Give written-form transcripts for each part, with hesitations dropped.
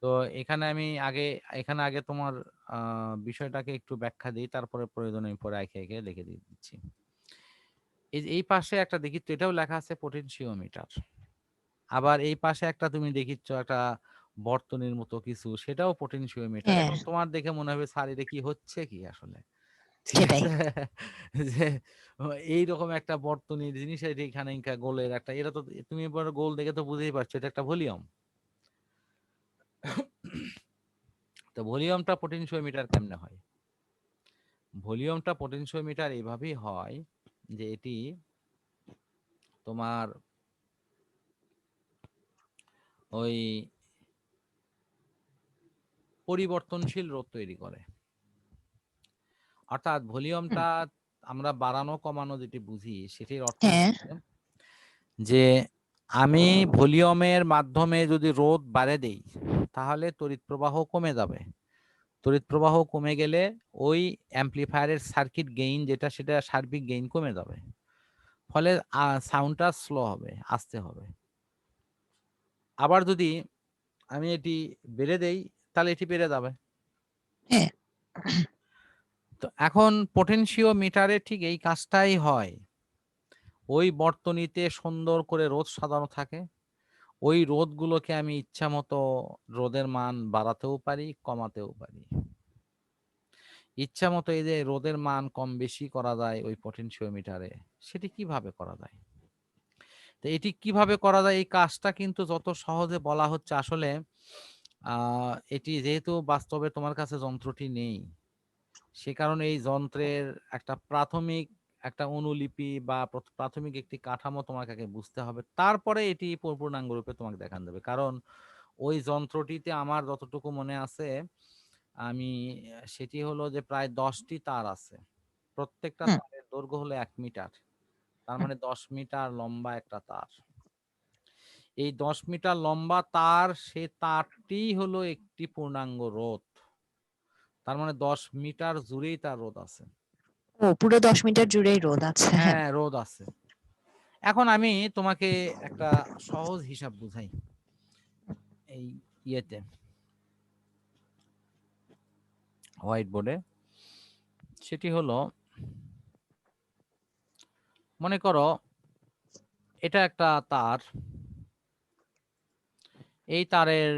তো এখানে আগে তোমার বিষয়টাকে একটু ব্যাখ্যা দিই, তারপরে প্রয়োজনে আমি পরে একে একে লিখে দিয়ে দিচ্ছি। এই পাশে একটা দেখি তো, এটাও লেখা আছে পটেনশিওমিটার। আবার এই পাশে একটা তুমি দেখিচ্ছ একটা বর্তনীর মতো কিছু, সেটাও পটেনশিওমিটার। হ্যাঁ এখন তোমার দেখে মনে হবে স্যার এটা কি হচ্ছে কি আসলে, ঠিক সেটাই। আছে? যে এইরকম একটা বর্তনীর জিনিস এখানে গোলের একটা, এটা তো তুমি এবার গোল দেখে তো বুঝতেই পারছো এটা একটা ভলিউম। তো ভলিউমটা পটেনশিওমিটার কেমনে হয়? ভলিউমটা পটেনশিওমিটার এইভাবেই হয় যে এটি তোমার ওই পরিবর্তনশীল রোধ তৈরি করে। অর্থাৎ হুম, ভলিউমটা আমরা বাড়ানো কমানো যেটি বুঝি, সেটির অর্থ হ্যাঁ হচ্ছে যে আমি ভলিউমের মাধ্যমে যদি রোধ বাড়ে দেই, তাহলে তড়িৎ প্রবাহ কমে যাবে। তড়িৎ প্রবাহ কমে গেলে ওই অ্যাম্পলিফায়ারের সার্কিট গেইন যেটা, সেটা সার্বিক গেইন কমে যাবে। ফলে সাউন্ডটা স্লো হবে, আস্তে হবে। আবার যদি আমি এটি বেড়ে দেই, তাহলে এটি বেড়ে যাবে। হ্যাঁ তো এখন পটেনশিওমিটারে ঠিক এই কাজটাই হয়। ওই বর্তনীতে সুন্দর করে রোধ সাজানো থাকে, ওই রোধগুলোকে আমি ইচ্ছা মতো রোধের মান বাড়াতেও পারি, কমাতেও পারি। ইচ্ছা মতো এই যে রোধের মান কম বেশি করা যায় ওই পটেনশিওমিটারে, সেটি কিভাবে করা যায়? তো এটি কিভাবে করা যায়, এই কাজটা কিন্তু যত সহজে বলা হচ্ছে আসলে এটি যেহেতু বাস্তবে তোমার কাছে যন্ত্রটি নেই, সে কারণে এই যন্ত্রের একটা প্রাথমিক একটা অনুলিপি বা প্রাথমিক একটি কাঠামো তোমাকে আগে বুঝতে হবে, তারপরে এটি পূর্ণাঙ্গ রূপে তোমাকে দেখান দেবে। কারণ ওই যন্ত্রটিতে আমার যতটুকু মনে আছে, আমি সেটি হলো যে প্রায় 10টি তার আছে। প্রত্যেকটা হুম, তারের দৈর্ঘ্য হলো 1 মিটার। তার মানে 10 মিটার লম্বা একটা তার। এই 10 মিটার লম্বা তার, সে তারটি হলো একটি পূর্ণাঙ্গ রোধ। তার মানে 10 মিটার জুড়েই তার রোধ আছে। ও পুরো 10 মিটার জুড়েই রোদ আছে, হ্যাঁ। হ্যাঁ, রোধ আছে। এখন আমি তোমাকে একটা সহজ হিসাব বুঝাই এই ইয়েতে, হোয়াইট বোর্ডে। সেটি হলো, মনে করো এটা একটা তার। এই তারের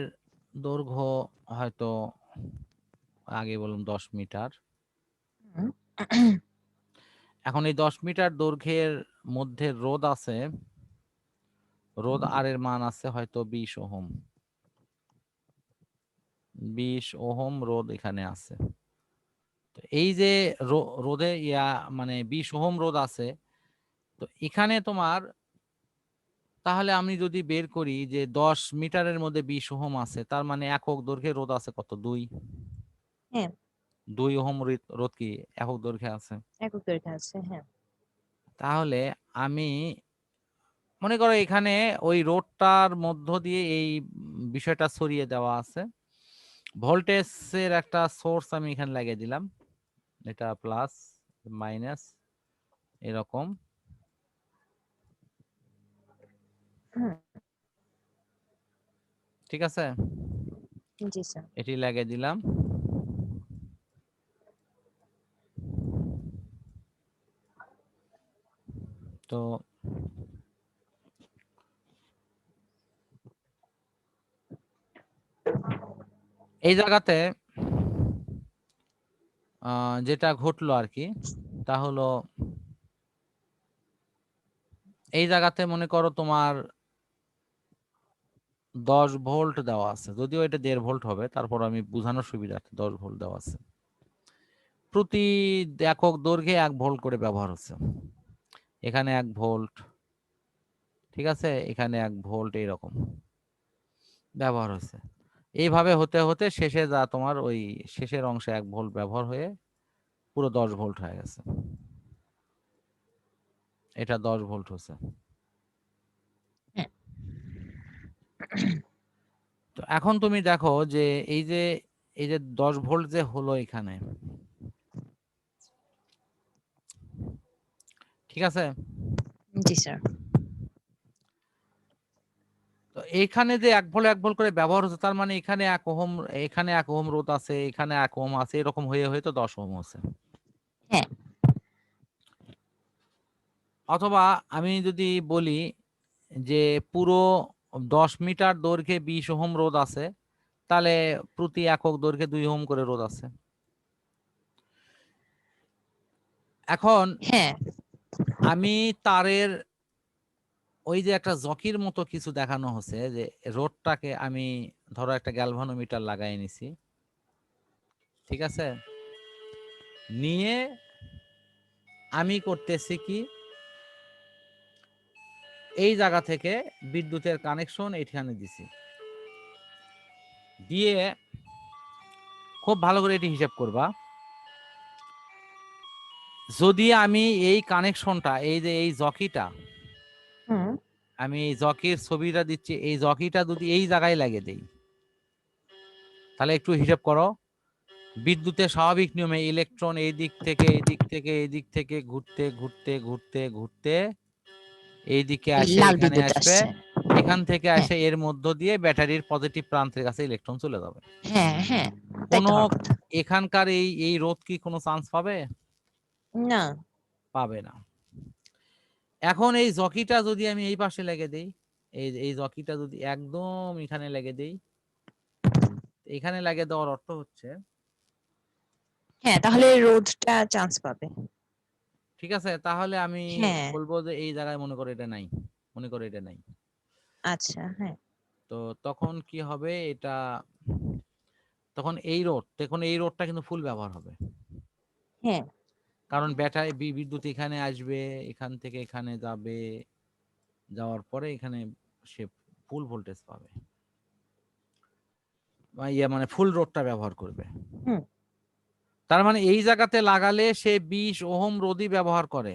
দৈর্ঘ্য হয়তো আগে বললাম 10 মিটার। হুম, এখন এই 10 মিটার দৈর্ঘ্যের মধ্যে রোধ আছে, রোধ আর এর মান আছে হয়তো 20 ওহম। 20 ওহম রোধ এখানে আছে। তো এই যে রোধে মানে 20 ওহম রোধ আছে, তো এখানে তোমার, তাহলে আমি যদি বের করি যে 10 মিটারের মধ্যে 20 ওহম আছে, তার মানে একক দৈর্ঘ্যে রোধ আছে কত? 2। হ্যাঁ 2 ওহম রোধ কি একক দৈর্ঘ্যে আছে? একক দৈর্ঘ্য আছে, হ্যাঁ। তাহলে আমি মনে করো এখানে ওই রোডটার মধ্য দিয়ে এই বিষয়টা ছড়িয়ে দেওয়া আছে। ভোল্টেজের একটা সোর্স আমি এখানে লাগিয়ে দিলাম, এটা প্লাস মাইনাস এরকম, হুম, ঠিক আছে? জি স্যার। এটি লাগিয়ে দিলাম। তো এই জায়গাতে যেটা ঘটলো আর কি, তা হলো এই জায়গাতে মনে করো তোমার 10 ভোল্ট দেওয়া আছে, যদিও এটা 1.5 ভোল্ট হবে, তারপর আমি বোঝানোর সুবিধার্থে 10 ভোল্ট দেওয়া আছে। প্রতি একক দৈর্ঘ্যে 1 ভোল্ট করে ব্যবহার হচ্ছে। এখানে 1 ভোল্ট, ঠিক আছে, এখানে 1 ভোল্ট, এইরকম ব্যবহার হচ্ছে। এইভাবে হতে হতে শেষে যা তোমার ওই শেষের অংশে 1 ভোল্ট ব্যবহার হয়ে পুরো 10 ভোল্ট হয়ে গেছে। এটা 10 ভোল্ট হচ্ছে। হ্যাঁ তো এখন তুমি দেখো যে এই যে এই যে 10 ভোল্ট যে হলো এখানে, ঠিক আছে? জি স্যার। তো এখানে যে 1 ভোল্ট করে ব্যবহার হচ্ছে, তার মানে এখানে 1 ওহম রোধ আছে, এখানে 1 ওহম আছে, এরকম হয়ে হয়ে তো 10 ওহম হচ্ছে। হ্যাঁ অথবা আমি যদি বলি যে পুরো 10 মিটার দৈর্ঘ্যে 20 ওহম রোধ আছে, তাহলে প্রতি একক দৈর্ঘ্যে 2 ওহম করে রোধ আছে। এখন হ্যাঁ আমি তারের ওই যে একটা জকির মতো কিছু দেখানো হচ্ছে, যে রোডটাকে আমি ধরো একটা গ্যালভানোমিটার লাগাই নিছি, ঠিক আছে, নিয়ে আমি করতেছি কি, এই জায়গা থেকে বিদ্যুতের কানেকশন এইখানে দিছি, দিয়ে খুব ভালো করে এটি হিসাব করবা। যদি আমি এই কানেকশনটা, এই যে এই জকিটা, হুম আমি এই জকির ছবিটা দিচ্ছি, এই জকিটা যদি এই জায়গায় লাগিয়ে দেই, তাহলে একটু হিসাব করো, বিদ্যুতের স্বাভাবিক নিয়মে ইলেকট্রন এই দিক থেকে এই দিক থেকে এই দিক থেকে ঘুরতে ঘুরতে ঘুরতে ঘুরতে এইদিকে এই আসে, লাল এখানে বিদ্যুৎ আসবে, আসছে। এখান থেকে হ্যাঁ আসে এর মধ্য দিয়ে ব্যাটারির পজিটিভ প্রান্তের কাছে ইলেকট্রন চলে যাবে। হ্যাঁ হ্যাঁ তাই কোনো তো হওয়ার কথা। এখানকার এই এই রোধ কি কোনো চান্স পাবে? না পাবে না। এখন এই জকিটা যদি আমি এই পাশে লেগে দেই, এই জকিটা যদি একদম এখানে লেগে দেই, এখানে লাগিয়ে দেওয়ার অর্থ হচ্ছে, হ্যাঁ তাহলে রোধটা চান্স পাবে। ঠিক আছে, তাহলে আমি হ্যাঁ বলবো যে এই জায়গায় মনে করে এটা নাই, মনে করে এটা নাই। আচ্ছা হ্যাঁ তো তখন কি হবে, এটা তখন এই রোডটা কিন্তু ফুল ব্যবহার হবে, হ্যাঁ কারণ ব্যাটারি বিদ্যুৎ এখানে আসবে, এখান থেকে এখানে যাবে, যাওয়ার পরে এখানে সে ফুল ভোল্টেজ পাবে, বা মানে ফুল রোডটা ব্যবহার করবে। হুম তার মানে এই জায়গাতে লাগালে সে 20 ওহম রোধই ব্যবহার করে,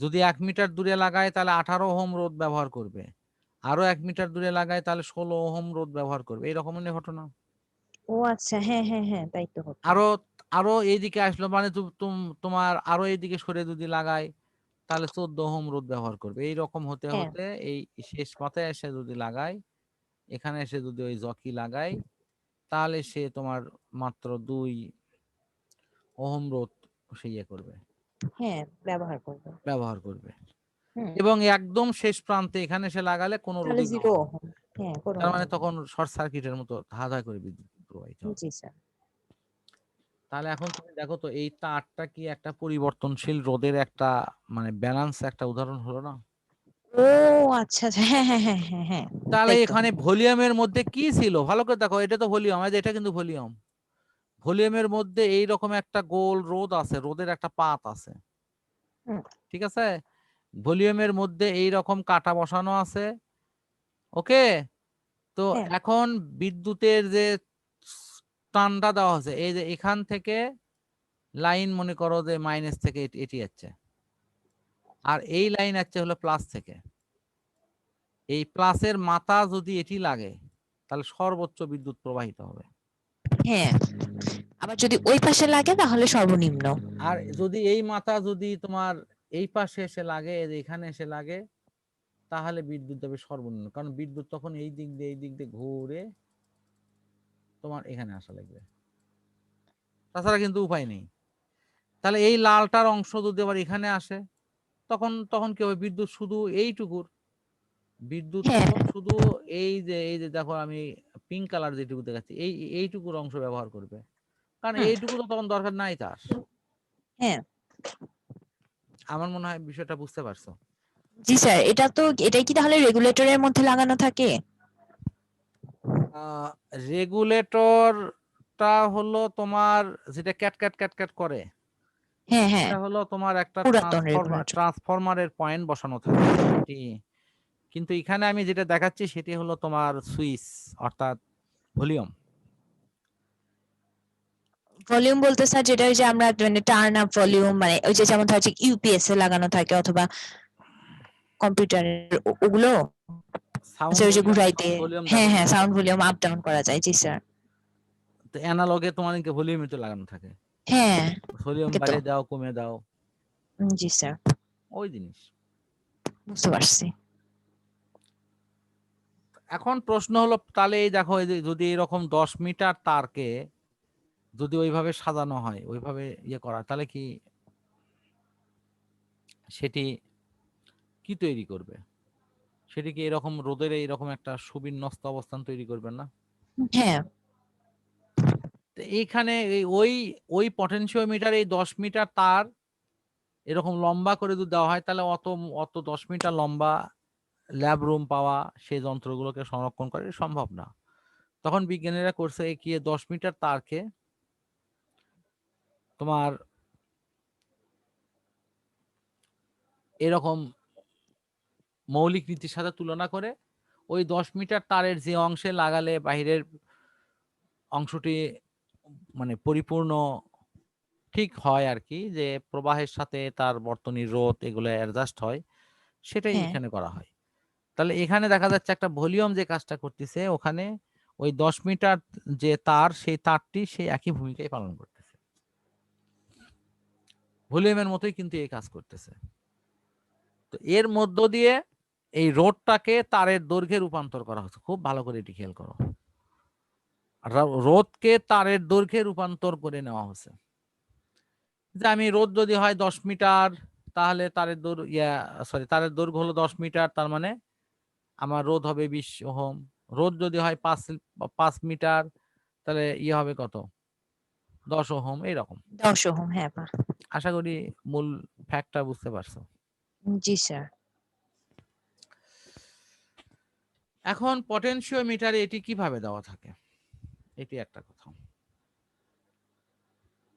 যদি 1 মিটার দূরে লাগায় তাহলে 18 ওহম রোধ ব্যবহার করবে, আরো 1 মিটার দূরে লাগায় তাহলে 16 ওহম রোধ ব্যবহার করবে, এইরকমের ঘটনা। ও আচ্ছা হ্যাঁ হ্যাঁ হ্যাঁ তাই তো হতো। আরো আরো এইদিকে আসলো মানে তোমার আরো এইদিকে সরে যদি লাগায় তাহলে 14 ওহম রোধ ব্যবহার করবে, এইরকম হতে হ্যাঁ হতে এই শেষ মাথায় এসে যদি লাগায়, এখানে এসে যদি ওই জকি লাগায়, তাহলে সে তোমার মাত্র 2 ওহম রোধ সে ইয়ে করবে, হ্যাঁ ব্যবহার করবে। ব্যবহার করবে। হুম এবং একদম শেষ প্রান্তে এখানে সে লাগালে কোনো তাহলে রোধই জিরো ব্যবহার হবে না। ওহম। হ্যাঁ কোনো তার মানে রোধ তখন শর্ট সার্কিটের মতো ধাঁধা ধাঁধা করে বিদ্যুৎ প্রবাহিত নেই। হবে। জি স্যার। তাহলে এখন তুমি দেখো তো, এই তারটা কি একটা পরিবর্তনশীল রোধের একটা মানে ব্যালেন্স একটা উদাহরণ হলো না? ও আচ্ছা আচ্ছা হ্যাঁ হ্যাঁ হ্যাঁ হ্যাঁ হ্যাঁ তাহলে তাই তো। এখানে ভলিউমের মধ্যে কি ছিল, ভালো করে দেখো, এটা তো ভলিউম, এটা কিন্তু ভলিউম, ভলিউমের মধ্যে এই রকম একটা গোল রোধ আছে, রোধের একটা পাত আছে, হুম ঠিক আছে, ভলিউমের মধ্যে এই রকম কাটা বসানো আছে, ওকে। তো হ্যাঁ এখন বিদ্যুতের যে টানটা দেওয়া হচ্ছে, এই যে এখান থেকে লাইন মনে করো যে মাইনাস থেকে এটি যাচ্ছে, আর এই লাইন আছে হলো প্লাস থেকে, এই প্লাসের মাথা যদি এটি লাগে তাহলে সর্বোচ্চ বিদ্যুৎ প্রবাহিত হবে। হ্যাঁ আবার যদি ওই পাশে লাগে তাহলে সর্বনিম্ন। আর যদি এই মাথা যদি তোমার এই পাশে এসে লাগে, এই যে এখানে এসে লাগে, তাহলে বিদ্যুৎ দেবে সর্বনিম্ন, কারণ বিদ্যুৎ তখন এই দিক দিয়ে ঘুরে তোমার এখানে আসা লাগবে, তাছাড়া কিন্তু উপায় নেই। তাহলে এই লালটার অংশ যদি আবার এখানে আসে, তখন তখন কি হবে, বিদ্যুৎ শুধু এইটুকুর, বিদ্যুৎ হ্যাঁ তখন শুধু এই যে দেখো আমি পিঙ্ক কালার যেটুকু দেখাচ্ছি, এইটুকুর অংশ ব্যবহার করবে, কারণ হুম এইটুকু তো তখন দরকার নাই তার। হ্যাঁ আমার মনে হয় বিষয়টা বুঝতে পারছো। জি স্যার। এটাই কি তাহলে রেগুলেটরের মধ্যে লাগানো থাকে? রেগুলেটরটা হলো তোমার যেটা ক্যাট ক্যাট ক্যাট ক্যাট করে, হ্যাঁ হ্যাঁ এটা হলো তোমার একটা পুরাতন রেগুলেটর। ট্রান্সফরমারের পয়েন্ট বসানো থাকে সেটি, কিন্তু এখানে আমি যেটা দেখাচ্ছি সেটি হলো তোমার সুইচ, অর্থাৎ ভলিউম। ভলিউম বলতে স্যার যেটা ওই যে আমরা মানে টার্ন আপ ভলিউম, মানে ওই যে যেমন হচ্ছে ইউপিএস এ লাগানো থাকে অথবা কম্পিউটারের ওগুলো, সাউন্ড আচ্ছা ওই যে ভলিউম, ঘুরাইতে। সাউন্ড ভলিউম হ্যাঁ দেখো হ্যাঁ তুমি, সাউন্ড ভলিউম আপ ডাউন করা যায়। জি স্যার। তো অ্যানালগে তোমার ভলিউমে তো লাগানো থাকে, হ্যাঁ ভলিউম থাকে তো। বাড়িয়ে দাও কমে দাও, জি স্যার ওই জিনিস। বুঝতে পারছি। এখন প্রশ্ন হলো তাহলে এই দেখো এই যে যদি এরকম 10 মিটার তারকে যদি ওইভাবে সাজানো হয়, ওইভাবে ইয়ে করা, তাহলে কি সেটি কি তৈরি করবে? সেটি কি এরকম রোদের এইরকম একটা সুবিন্যস্ত অবস্থান তৈরি করবে না? হ্যাঁ তো এইখানে ওই ওই পটেনশিওমিটার এই 10 মিটার তার এরকম লম্বা করে যদি দেওয়া হয়, তাহলে অত অত 10 মিটার লম্বা ল্যাব রুম পাওয়া সেই যন্ত্রগুলোকে সংরক্ষণ করা সম্ভব না। তখন বিজ্ঞানীরা করছে কি 10 মিটার তারকে তোমার এরকম মৌলিক নীতির সাথে তুলনা করে ওই 10 মিটার তারের যে অংশে লাগালে বাহিরের অংশটি মানে পরিপূর্ণ ঠিক হয় আর কি, যে প্রবাহের সাথে তার বর্তনীর রোধ এগুলো অ্যাডজাস্ট হয়, সেটাই হ্যাঁ এখানে করা হয়। তাহলে এখানে দেখা যাচ্ছে একটা ভলিউম যে কাজটা করতেছে, ওখানে ওই 10 মিটার যে তার সেই তারটি সেই একই ভূমিকাই পালন করতেছে, ভলিউমের মতোই কিন্তু এই কাজ করতেছে। তো এর মধ্য দিয়ে এই রোধটাকে তারের দৈর্ঘ্যে রূপান্তর করা হচ্ছে। খুব ভালো করে এটি খেয়াল করো, রোধকে তারের দৈর্ঘ্যে রূপান্তর করে নেওয়া হচ্ছে। যে আমি রোধ যদি হয় 10 মিটার, তাহলে তারের তারের দৈর্ঘ্য হলো 10 মিটার, তার মানে আমার রোধ হবে 20 ওহম। রোধ যদি হয় 5 মিটার, তাহলে ইয়ে হবে কত, 10 ওহম, এইরকম। 10 ওহম। হ্যাঁ আশা করি মূল ফ্যাক্টটা বুঝতে পারছো। জি স্যার। এখন পটেনশিওমিটারে এটি কিভাবে দেওয়া থাকে, এটি একটা কথা।